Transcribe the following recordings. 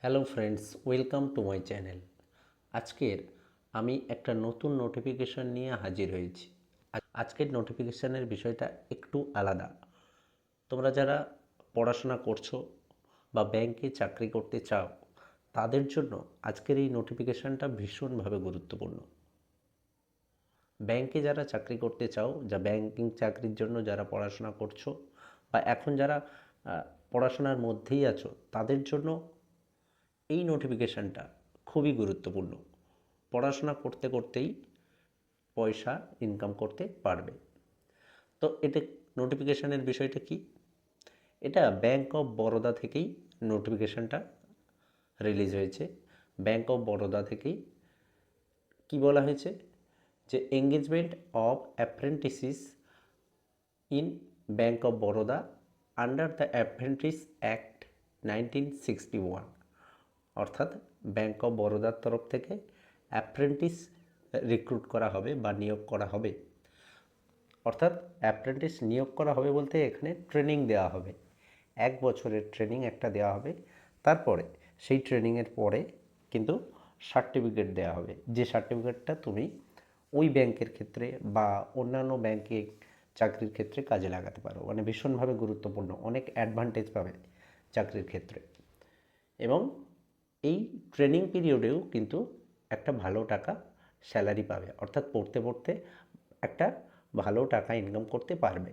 Hello friends, welcome to my channel. আজকের আমি একটা নতুন নোটিফিকেশন নিয়ে হাজির হয়েছি। আজকের নোটিফিকেশানের বিষয়টা একটু আলাদা। তোমরা যারা পড়াশোনা করছো বা ব্যাংকে চাকরি করতে চাও, তাদের জন্য আজকের এই নোটিফিকেশানটা ভীষণভাবে গুরুত্বপূর্ণ। ব্যাংকে যারা চাকরি করতে চাও, যা ব্যাংকিং চাকরির জন্য যারা পড়াশোনা করছো বা এখন যারা পড়াশোনার মধ্যেই আছো, তাদের জন্য এই নোটিফিকেশানটা খুবই গুরুত্বপূর্ণ। পড়াশোনা করতে করতেই পয়সা ইনকাম করতে পারবে। তো এটা নোটিফিকেশানের বিষয়টা কি? এটা ব্যাঙ্ক অফ বরোদা থেকেই নোটিফিকেশানটা রিলিজ হয়েছে। ব্যাঙ্ক অফ বরোদা থেকেই কি বলা হয়েছে যে engagement of অ্যাপ্রেন্টিসিস in bank of Baroda under the apprentice act 1961। অর্থাৎ ব্যাঙ্ক অফ বরোদার তরফ থেকে অ্যাপ্রেন্টিস রিক্রুট করা হবে বা নিয়োগ করা হবে। অর্থাৎ অ্যাপ্রেন্টিস নিয়োগ করা হবে বলতে এখানে ট্রেনিং দেওয়া হবে। 1 বছরের ট্রেনিং একটা দেওয়া হবে। তারপরে সেই ট্রেনিংয়ের পরে কিন্তু সার্টিফিকেট দেওয়া হবে, যে সার্টিফিকেটটা তুমি ওই ব্যাংকের ক্ষেত্রে বা অন্যান্য ব্যাংকে চাকরির ক্ষেত্রে কাজে লাগাতে পারো। মানে ভীষণভাবে গুরুত্বপূর্ণ, অনেক অ্যাডভান্টেজ পাবে চাকরির ক্ষেত্রে। এবং এই ট্রেনিং পিরিয়ডেও কিন্তু একটা ভালো টাকা স্যালারি পাবে, অর্থাৎ পড়তে পড়তে একটা ভালো টাকা ইনকাম করতে পারবে।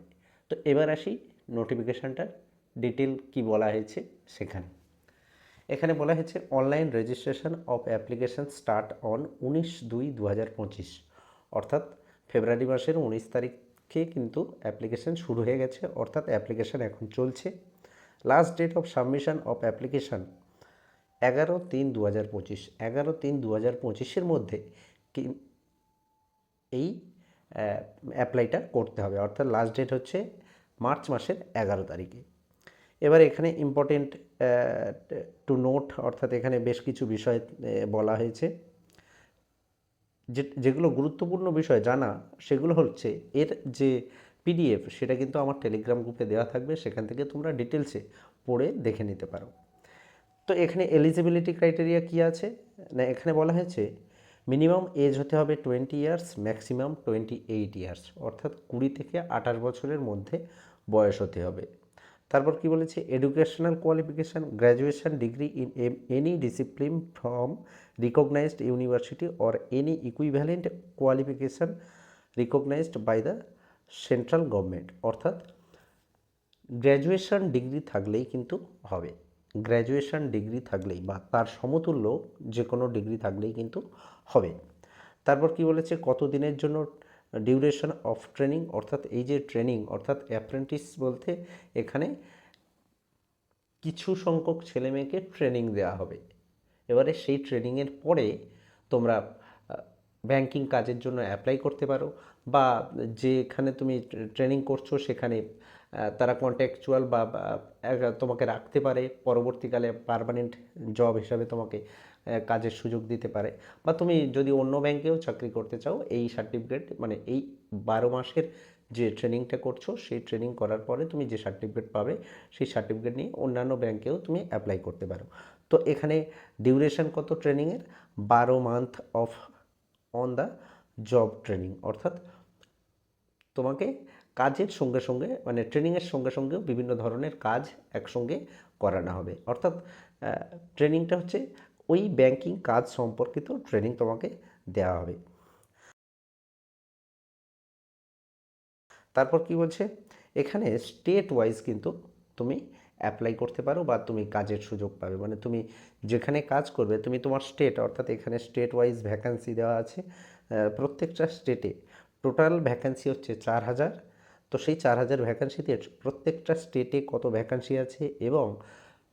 তো এবার আসি নোটিফিকেশানটার ডিটেল কি বলা হয়েছে সেখানে। এখানে বলা হয়েছে online registration of application start on 19/2/2025। অর্থাৎ ফেব্রুয়ারি মাসের 19 তারিখে কিন্তু অ্যাপ্লিকেশান শুরু হয়ে গেছে, অর্থাৎ অ্যাপ্লিকেশান এখন চলছে। Last date of submission of application 11/3/2025। 11/3/2025-এর মধ্যে কি এই অ্যাপ্লাইটা করতে হবে, অর্থাৎ লাস্ট ডেট হচ্ছে মার্চ মাসের 11 তারিখে। এবার এখানে ইম্পর্টেন্ট টু নোট, অর্থাৎ এখানে বেশ কিছু বিষয় বলা হয়েছে, যেগুলো গুরুত্বপূর্ণ বিষয় জানা, সেগুলো হচ্ছে এর যে পিডিএফ সেটা কিন্তু আমার টেলিগ্রাম গ্রুপে দেওয়া থাকবে, সেখান থেকে তোমরা ডিটেলসে পড়ে দেখে নিতে পারো। তো এখানে এলিজিবিলিটি ক্রাইটেরিয়া কী আছে না, এখানে বলা হয়েছে মিনিমাম এজ হতে হবে 20 ইয়ার্স, ম্যাক্সিমাম 28 ইয়ার্স, অর্থাৎ 20 থেকে 28 বছরের মধ্যে বয়স হতে হবে। তারপর কি বলেছে, educational qualification graduation degree in any discipline from recognised university or any equivalent qualification recognised by the central government. অর্থাৎ গ্র্যাজুয়েশন ডিগ্রি থাকলেই কিন্তু হবে। গ্র্যাজুয়েশন ডিগ্রি থাকলেই বা তার সমতুল্য যে কোনো ডিগ্রি থাকলেই কিন্তু হবে। তারপর কি বলেছে, কত দিনের জন্য ডিউরেশন অফ ট্রেনিং, অর্থাৎ এই যে ট্রেনিং, অর্থাৎ অ্যাপ্রেন্টিস বলতে এখানে কিছু সংখ্যক ছেলেমেয়েকে ট্রেনিং দেওয়া হবে। এবারে সেই ট্রেনিংয়ের পরে তোমরা ব্যাংকিং কাজের জন্য অ্যাপ্লাই করতে পারো, বা যেখানে তুমি ট্রেনিং করছো সেখানে তারা কন্ট্রাকচুয়াল বা তোমাকে রাখতে পারে, পরবর্তীকালে পার্মানেন্ট জব হিসাবে তোমাকে কাজের সুযোগ দিতে পারে। বা তুমি যদি অন্য ব্যাংকেও চাকরি করতে চাও, এই সার্টিফিকেট মানে এই 12 মাসের যে ট্রেনিংটা করছো, সেই ট্রেনিং করার পরে তুমি যে সার্টিফিকেট পাবে, সেই সার্টিফিকেট নিয়ে অন্যান্য ব্যাংকেও তুমি অ্যাপ্লাই করতে পারো। তো এখানে ডিউরেশন কত ট্রেনিংয়ের, 12 month of on the job training, অর্থাৎ তোমাকে কাজের সঙ্গে সঙ্গে মানে ট্রেনিংয়ের সঙ্গে সঙ্গেও বিভিন্ন ধরনের কাজ একসঙ্গে করানো হবে। অর্থাৎ ট্রেনিংটা হচ্ছে ওই ব্যাংকিং কাজ সম্পর্কিত ট্রেনিং তোমাকে দেওয়া হবে। তারপর কি বলছে, এখানে স্টেট ওয়াইজ কিন্তু তুমি অ্যাপ্লাই করতে পারো বা তুমি কাজের সুযোগ পাবে। মানে তুমি যেখানে কাজ করবে, তুমি তোমার স্টেট, অর্থাৎ এখানে স্টেট ওয়াইজ ভ্যাকান্সি দেওয়া আছে। প্রত্যেকটা স্টেটে টোটাল ভ্যাকান্সি হচ্ছে 4000। তো সেই 4000 ভ্যাকান্সিতে প্রত্যেকটা স্টেটে কত ভ্যাকান্সি আছে এবং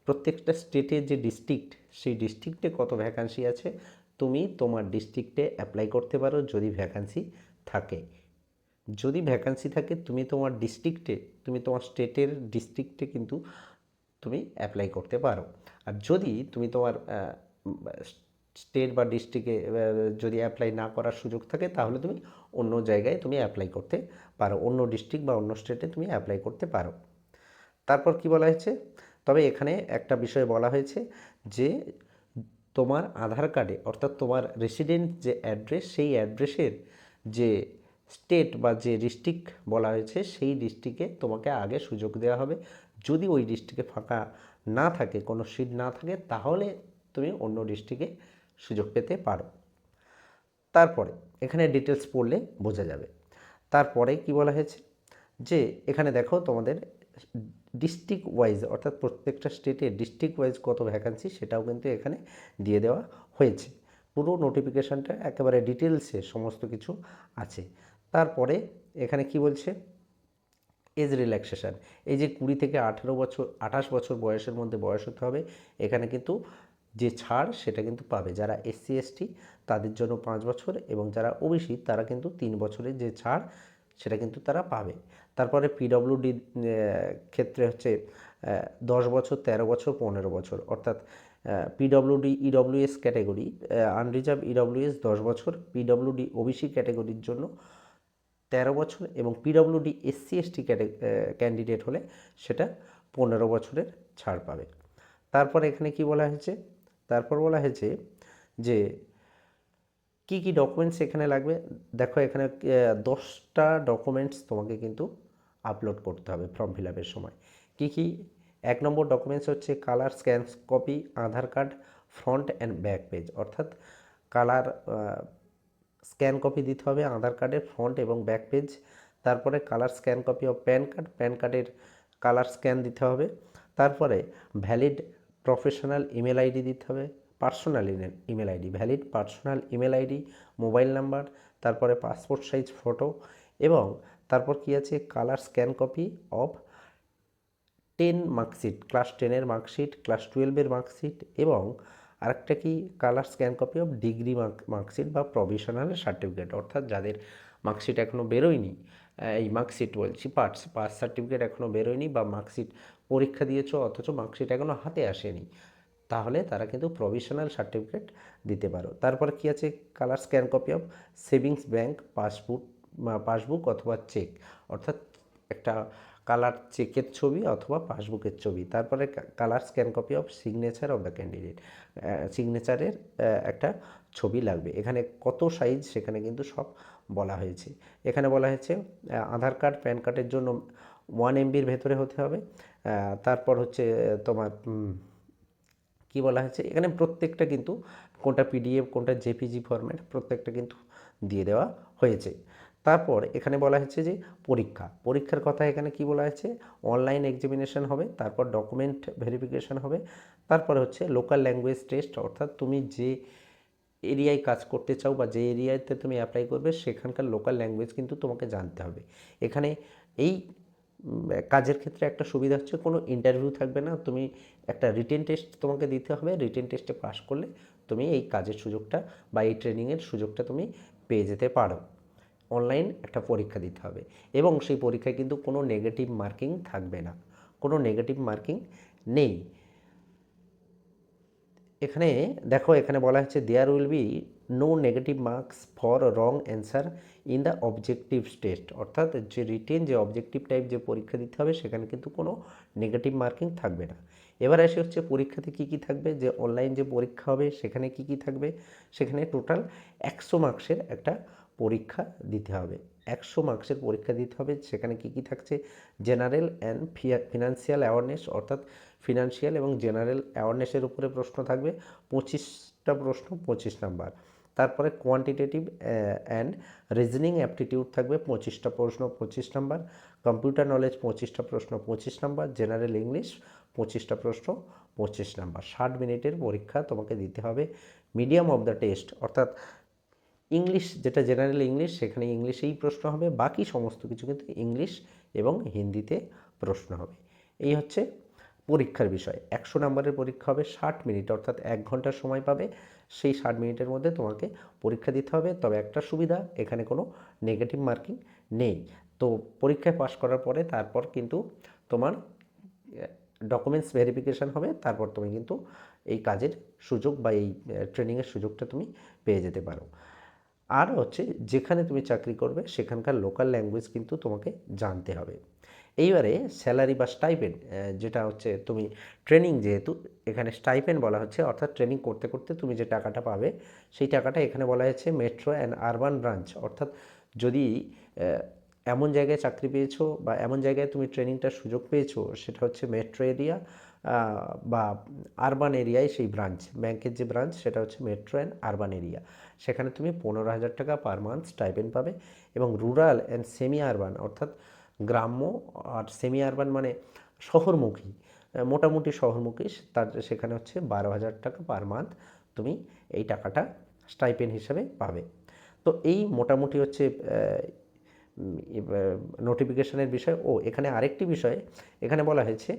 প্রত্যেকটা স্টেটের যে ডিস্ট্রিক্ট, সেই ডিস্ট্রিক্টে কত ভ্যাকান্সি আছে, তুমি তোমার ডিস্ট্রিক্টে অ্যাপ্লাই করতে পারো যদি ভ্যাকান্সি থাকে। যদি ভ্যাকান্সি থাকে তুমি তোমার ডিস্ট্রিক্টে, তুমি তোমার স্টেটের ডিস্ট্রিক্টে কিন্তু তুমি অ্যাপ্লাই করতে পারো। আর যদি তুমি তোমার স্টেট বা ডিস্ট্রিক্টে যদি অ্যাপ্লাই না করার সুযোগ থাকে, তাহলে তুমি অন্য জায়গায় তুমি অ্যাপ্লাই করতে পারো, অন্য ডিস্ট্রিক্ট বা অন্য স্টেটে তুমি অ্যাপ্লাই করতে পারো। তারপর কি বলা হয়েছে, তবে এখানে একটা বিষয় বলা হয়েছে যে তোমার আধার কার্ডে অর্থাৎ তোমার রেসিডেন্ট যে অ্যাড্রেস, সেই অ্যাড্রেসের যে স্টেট বা যে ডিস্ট্রিক্ট বলা হয়েছে সেই ডিস্ট্রিক্টে তোমাকে আগে সুযোগ দেওয়া হবে। যদি ওই ডিস্ট্রিক্টে ফাঁকা না থাকে, কোনো সিট না থাকে, তাহলে তুমি অন্য ডিস্ট্রিক্টে সুযোগ পেতে পারো। তারপরে এখানে ডিটেলস পড়লে বোঝা যাবে। তারপরে কি বলা হয়েছে যে এখানে দেখো তোমাদের ডিস্ট্রিক্ট ওয়াইজ অর্থাৎ প্রত্যেকটা স্টেটে ডিস্ট্রিক্ট ওয়াইজ কত ভ্যাকান্সি সেটাও কিন্তু এখানে দিয়ে দেওয়া হয়েছে। পুরো নোটিফিকেশানটা একেবারে ডিটেলসে সমস্ত কিছু আছে। তারপরে এখানে কি বলছে, এজ রিল্যাক্সেশন, এই যে 20 থেকে 28 বছর বয়সের মধ্যে বয়স হতে হবে, এখানে কিন্তু যে ছাড় সেটা কিন্তু পাবে যারা এসসি এসটি তাদের জন্য 5 বছর, এবং যারা ওবিসি তারা কিন্তু 3 বছরের যে ছাড় সেটা কিন্তু তারা পাবে। তারপরে পিডব্লিউডি ক্ষেত্রে হচ্ছে 10 বছর, 13 বছর, 15 বছর, অর্থাৎ PWD EWS category unreserved EWS 10 বছর, পিডব্লিউডি ওবিসি ক্যাটাগরির জন্য 13 বছর, এবং পিডব্লিউডি এসসি এসটি ক্যান্ডিডেট হলে সেটা 15 বছরের ছাড় পাবে। তারপর এখানে কি বলা হয়েছে, তারপর বলা হয়েছে যে কি কি ডকুমেন্টস এখানে লাগবে। দেখো এখানে 10টা ডকুমেন্টস তোমাকে কিন্তু আপলোড করতে হবে ফর্ম ফিল আপের সময়। কি কি? 1 নম্বর ডকুমেন্টস হচ্ছে colour scan copy Aadhaar card front and back page, অর্থাৎ কালার স্ক্যান কপি দিতে হবে আধার কার্ডের ফ্রন্ট এবং ব্যাক পেজ। তারপরে colour scan copy of pan card, pan কার্ডের কালার স্ক্যান দিতে হবে। তারপরে ভ্যালিড প্রফেশনাল ইমেল আইডি দিতে হবে, personal email ID, valid personal email ID, mobile number, তারপরে পাসপোর্ট সাইজ ফটো, এবং তারপর কি আছে colour scan copy of 10 marksheet, class 10-এর মার্কশিট, ক্লাস 12-এর মার্কশিট, এবং আরেকটা কি colour scan copy of degree marksheet বা প্রভিশনাল সার্টিফিকেট, অর্থাৎ যাদের মার্কশিট এখনও বেরোয়নি, এই মার্কশিট বলছি পাস সার্টিফিকেট এখনও বেরোয়নি, বা মার্কশিট পরীক্ষা দিয়েছো অথচ মার্কশিট এখনও হাতে আসেনি, তাহলে তারা কিন্তু প্রভিশনাল সার্টিফিকেট দিতে পারো। তারপরে কি আছে colour scan copy of savings bank passbook অথবা চেক, অর্থাৎ একটা কালার চেকের ছবি অথবা পাসবুকের ছবি। তারপরে colour scan copy of signature of the candidate, সিগনেচারের একটা ছবি লাগবে। এখানে কত সাইজ সেখানে কিন্তু সব বলা হয়েছে। এখানে বলা হয়েছে আধার কার্ড প্যান কার্ডের জন্য 1 MBর ভেতরে হতে হবে। তারপর হচ্ছে তোমার কি বলা হয়েছে এখানে প্রত্যেকটা কিন্তু কোনটা পিডিএফ কোনটা জেপিজি ফরম্যাট প্রত্যেকটা কিন্তু দিয়ে দেওয়া হয়েছে। তারপর এখানে বলা হয়েছে যে পরীক্ষার কথা এখানে কি বলা হয়েছে, অনলাইন এক্সামিনেশন হবে, তারপর ডকুমেন্ট ভেরিফিকেশন হবে, তারপরে হচ্ছে লোকাল ল্যাঙ্গুয়েজ টেস্ট, অর্থাৎ তুমি যে এরিয়ায় কাজ করতে চাও বা যে এরিয়াতে তুমি অ্যাপ্লাই করবে সেখানকার লোকাল ল্যাঙ্গুয়েজ কিন্তু তোমাকে জানতে হবে। এখানে এই কাজের ক্ষেত্রে একটা সুবিধা হচ্ছে কোনো ইন্টারভিউ থাকবে না, তুমি একটা রিটেন টেস্ট তোমাকে দিতে হবে, রিটেন টেস্টে পাস করলে তুমি এই কাজের সুযোগটা বা এই ট্রেনিংয়ের সুযোগটা তুমি পেয়ে যেতে পারো। অনলাইন একটা পরীক্ষা দিতে হবে, এবং সেই পরীক্ষায় কিন্তু কোনো নেগেটিভ মার্কিং থাকবে না, কোনো নেগেটিভ মার্কিং নেই। এখানে দেখো এখানে বলা হচ্ছে there will be no negative marks for wrong answer in the objective test, অর্থাৎ যে রিটেন যে অবজেক্টিভ টাইপ যে পরীক্ষা দিতে হবে সেখানে কিন্তু কোনো নেগেটিভ মার্কিং থাকবে না। এবার আসে হচ্ছে পরীক্ষাতে কী কী থাকবে, যে অনলাইন যে পরীক্ষা হবে সেখানে কী কী থাকবে, সেখানে টোটাল 100 মার্কসের একটা পরীক্ষা দিতে হবে, 100 মার্কসের পরীক্ষা দিতে হবে। সেখানে কী কী থাকছে, জেনারেল অ্যান্ড ফিনান্সিয়াল অ্যাওয়ারনেস, অর্থাৎ ফিনান্সিয়াল এবং জেনারেল অ্যাওয়ারনেসের উপরে প্রশ্ন থাকবে, 25টা প্রশ্ন 25 নাম্বার। তারপরে কোয়ান্টিটেটিভ অ্যান্ড রিজনিং অ্যাপটিটিউড থাকবে 25টা প্রশ্ন 25 নাম্বার, কম্পিউটার নলেজ 25টা প্রশ্ন 25 নাম্বার, জেনারেল ইংলিশ 25টা প্রশ্ন 25 নাম্বার। 60 মিনিটের পরীক্ষা তোমাকে দিতে হবে। মিডিয়াম অফ দ্য টেস্ট, অর্থাৎ ইংলিশ যেটা জেনারেল ইংলিশ সেখানে ইংলিশেই প্রশ্ন হবে, বাকি সমস্ত কিছু কিন্তু ইংলিশ এবং হিন্দিতে প্রশ্ন হবে। এই হচ্ছে পরীক্ষার বিষয়। 100 নম্বরের পরীক্ষা হবে, 60 মিনিট অর্থাৎ 1 ঘন্টা সময় পাবে। সেই 60 মিনিটের মধ্যে তোমাকে পরীক্ষা দিতে হবে। তবে একটা সুবিধা, এখানে কোনো নেগেটিভ মার্কিং নেই। তো পরীক্ষায় পাশ করার পরে তারপর কিন্তু তোমার ডকুমেন্টস ভেরিফিকেশান হবে, তারপর তুমি কিন্তু এই কাজের সুযোগ বা এই ট্রেনিংয়ের সুযোগটা তুমি পেয়ে যেতে পারো। আর হচ্ছে যেখানে তুমি চাকরি করবে সেখানকার লোকাল ল্যাঙ্গুয়েজ কিন্তু তোমাকে জানতে হবে। এইবারে স্যালারি বা স্টাইপেন্ড, যেটা হচ্ছে তুমি ট্রেনিং, যেহেতু এখানে স্টাইপেন্ড বলা হচ্ছে, অর্থাৎ ট্রেনিং করতে করতে তুমি যে টাকাটা পাবে সেই টাকাটা এখানে বলা হয়েছে মেট্রো অ্যান্ড আরবান ব্রাঞ্চ, অর্থাৎ যদি এমন জায়গায় চাকরি পেয়েছো বা এমন জায়গায় তুমি ট্রেনিংটার সুযোগ পেয়েছো সেটা হচ্ছে মেট্রো এরিয়া বা আরবান এরিয়ায়, সেই ব্রাঞ্চ, ব্যাংকের যে ব্রাঞ্চ সেটা হচ্ছে মেট্রো অ্যান্ড আরবান এরিয়া, সেখানে তুমি 15,000 টাকা পার মান্থ স্টাইপেন্ড পাবে। এবং রুরাল অ্যান্ড সেমি আরবান, অর্থাৎ গ্রাম্য আর সেমি আরবান মানে শহরমুখী, মোটামুটি শহরমুখী, তার সেখানে হচ্ছে 12,000 টাকা পার মান্থ তুমি এই টাকাটা স্টাইপেন্ড হিসাবে পাবে। তো এই মোটামুটি হচ্ছে নোটিফিকেশনের বিষয়। ও এখানে আরেকটি বিষয় এখানে বলা হয়েছে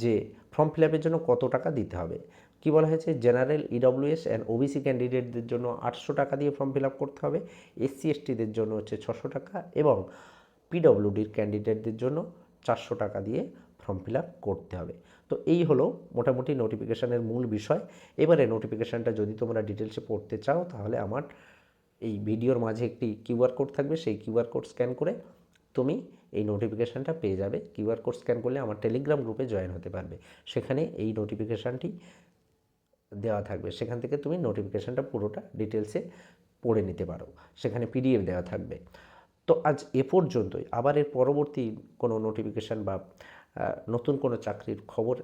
যে ফর্ম ফিল আপের জন্য কত টাকা দিতে হবে। কি বলা হয়েছে, জেনারেল, ইডব্লিউএস অ্যান্ড ওবিসি ক্যান্ডিডেটদের জন্য 800 টাকা দিয়ে ফর্ম ফিল আপ করতে হবে, এসসি এসটিদের জন্য হচ্ছে 600 টাকা এবং পিডব্লিউডির ক্যান্ডিডেটদের জন্য 400 টাকা দিয়ে ফর্ম ফিল আপ করতে হবে। তো এই হলো মোটামুটি নোটিফিকেশানের মূল বিষয়। এবারে নোটিফিকেশানটা যদি তোমরা ডিটেলসে পড়তে চাও তাহলে আমার এই ভিডিওর মাঝে একটি কিউআর কোড থাকবে, সেই কিউআর কোড স্ক্যান করে তুমি এই নোটিফিকেশানটা পেয়ে যাবে। কিউআর কোড স্ক্যান করলে আমার টেলিগ্রাম গ্রুপে জয়েন হতে পারবে, সেখানে এই নোটিফিকেশানটি দেওয়া থাকবে, সেখান থেকে তুমি নোটিফিকেশানটা পুরোটা ডিটেলসে পড়ে নিতে পারো, সেখানে পিডিএফ দেওয়া থাকবে। তো আজ এ পর্যন্তই। আবার এর পরবর্তী কোনো নোটিফিকেশান বা নতুন কোনো চাকরির খবর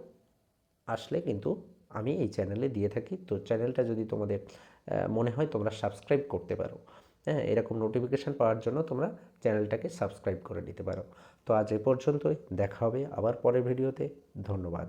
আসলে কিন্তু আমি এই চ্যানেলে দিয়ে থাকি। তো চ্যানেলটা যদি তোমাদের মনে হয় তোমরা সাবস্ক্রাইব করতে পারো, হ্যাঁ, এরকম নোটিফিকেশান পাওয়ার জন্য তোমরা চ্যানেলটাকে সাবস্ক্রাইব করে নিতে পারো। তো আজ এ পর্যন্তই, দেখা হবে আবার পরের ভিডিওতে। ধন্যবাদ।